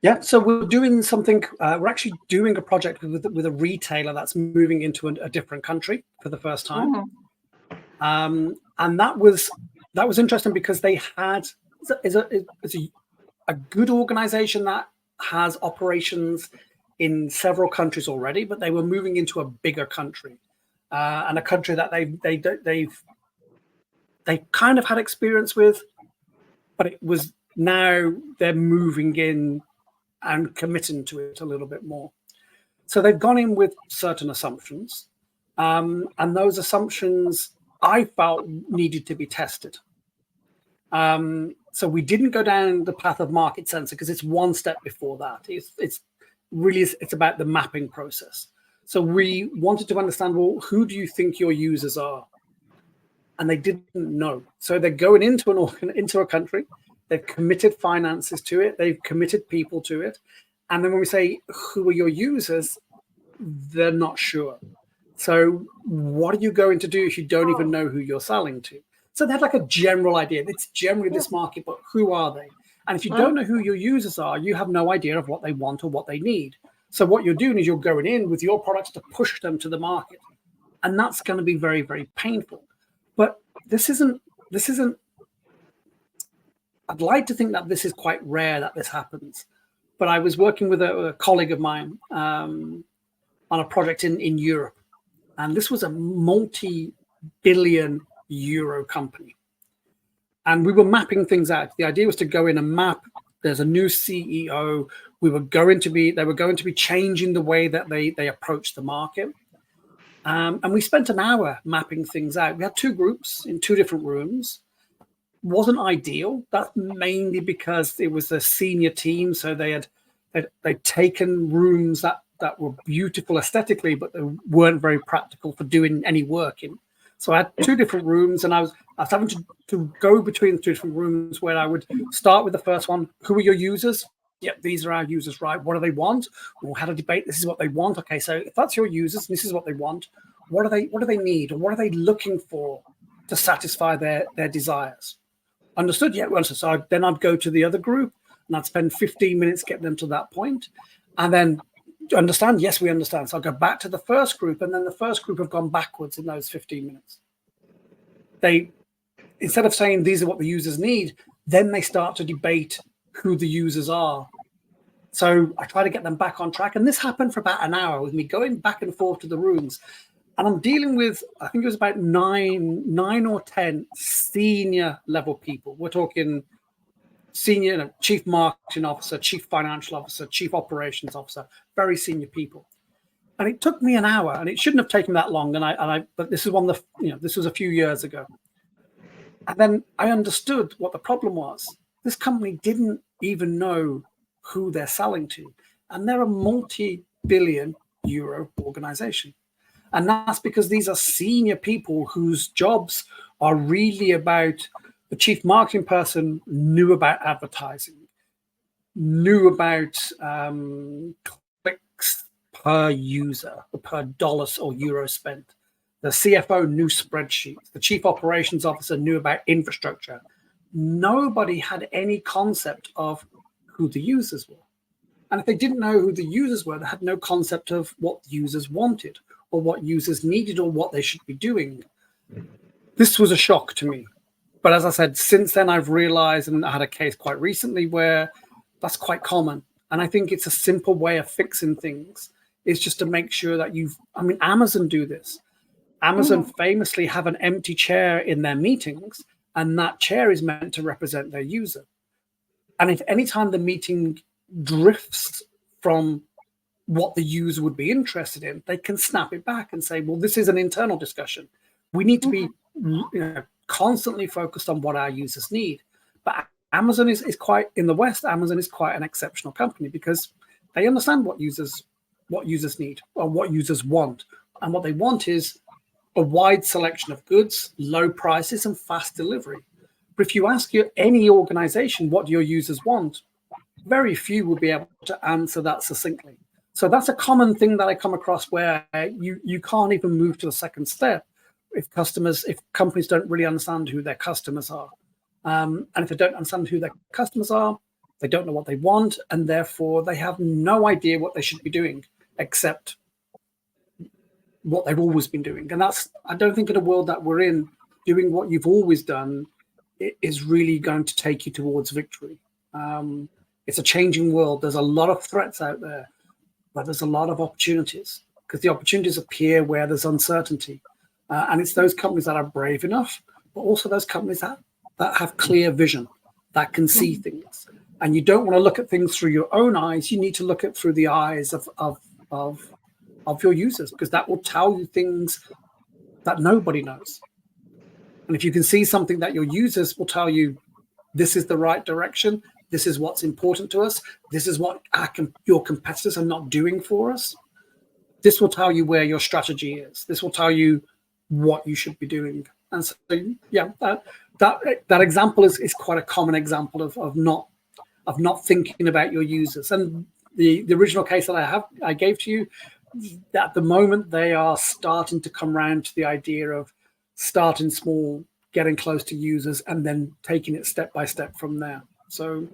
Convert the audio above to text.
Yeah, so we're doing something. We're actually doing a project with a retailer that's moving into a different country for the first time, and that was interesting because they had it's a good organization that has operations in several countries already, but they were moving into a bigger country, and a country that they kind of had experience with, but it was now they're moving in and committing to it a little bit more. So they've gone in with certain assumptions, and those assumptions I felt needed to be tested. So we didn't go down the path of market sensor because it's one step before that. It's about the mapping process. So we wanted to understand, well, who do you think your users are? And they didn't know. So they're going into a country. They've committed finances to it. They've committed people to it. And then when we say, who are your users? They're not sure. So what are you going to do if you don't even know who you're selling to? So they had like a general idea. It's generally this market, but who are they? And if you don't know who your users are, you have no idea of what they want or what they need. So what you're doing is you're going in with your products to push them to the market. And that's going to be very, very painful. But this isn't, I'd like to think that this is quite rare that this happens. But I was working with a colleague of mine on a project in Europe. And this was a multi-billion euro company. And we were mapping things out. The idea was to go in and map. There's a new CEO. They were going to be changing the way that they approach the market. And we spent an hour mapping things out. We had two groups in two different rooms. Wasn't ideal. That's mainly because it was a senior team. So they'd taken rooms that were beautiful aesthetically, but they weren't very practical for doing any work in. So I had two different rooms, and I was having to go between the two different rooms where I would start with the first one. Who are your users? Yep, these are our users, right? What do they want? We'll have a debate. This is what they want. Okay, so if that's your users, this is what they want. What do they need? Or what are they looking for to satisfy their desires? Understood? Yeah, understood. So then I'd go to the other group, and I'd spend 15 minutes getting them to that point. And then understand? Yes, we understand. So I'll go back to the first group, and then the first group have gone backwards in those 15 minutes. They, instead of saying these are what the users need, then they start to debate who the users are. So I try to get them back on track. And this happened for about an hour with me going back and forth to the rooms. And I'm dealing with, I think it was about nine or 10 senior level people. We're talking senior, chief marketing officer, chief financial officer, chief operations officer, very senior people. And it took me an hour, and it shouldn't have taken that long. But this is this was a few years ago. And then I understood what the problem was. This company didn't even know who they're selling to. And they're a multi-billion euro organization. And that's because these are senior people whose jobs are really about, the chief marketing person knew about advertising, knew about clicks per user, or per dollar or euro spent. The CFO knew spreadsheets. The chief operations officer knew about infrastructure. Nobody had any concept of who the users were. And if they didn't know who the users were, they had no concept of what users wanted or what users needed or what they should be doing. This was a shock to me. But as I said, since then, I've realized, and I had a case quite recently where that's quite common. And I think it's a simple way of fixing things. It's just to make sure that Amazon do this. Amazon famously have an empty chair in their meetings, and that chair is meant to represent their user. And if anytime the meeting drifts from what the user would be interested in, they can snap it back and say, well, this is an internal discussion. We need to be constantly focused on what our users need. But Amazon is quite, in the West, Amazon is quite an exceptional company because they understand what users need or what users want. And what they want is a wide selection of goods, low prices, and fast delivery. But if you ask any organization what your users want, very few will be able to answer that succinctly. So that's a common thing that I come across where you can't even move to the second step if companies don't really understand who their customers are. And if they don't understand who their customers are, They don't know what they want, and therefore they have no idea what they should be doing except what they've always been doing. And that's, I don't think in a world that we're in, doing what you've always done is really going to take you towards victory. It's a changing world. There's a lot of threats out there, but there's a lot of opportunities, because the opportunities appear where there's uncertainty. And it's those companies that are brave enough, but also those companies that have clear vision, that can see things. And you don't want to look at things through your own eyes. You need to look at through the eyes of your users, because that will tell you things that nobody knows. And if you can see something that your users will tell you, this is the right direction, this is what's important to us, this is what your competitors are not doing for us, this will tell you where your strategy is. This will tell you what you should be doing. And so, yeah, that example is quite a common example of not thinking about your users. And the original case that I gave to you, at the moment they are starting to come around to the idea of starting small, getting close to users, and then taking it step by step from there. So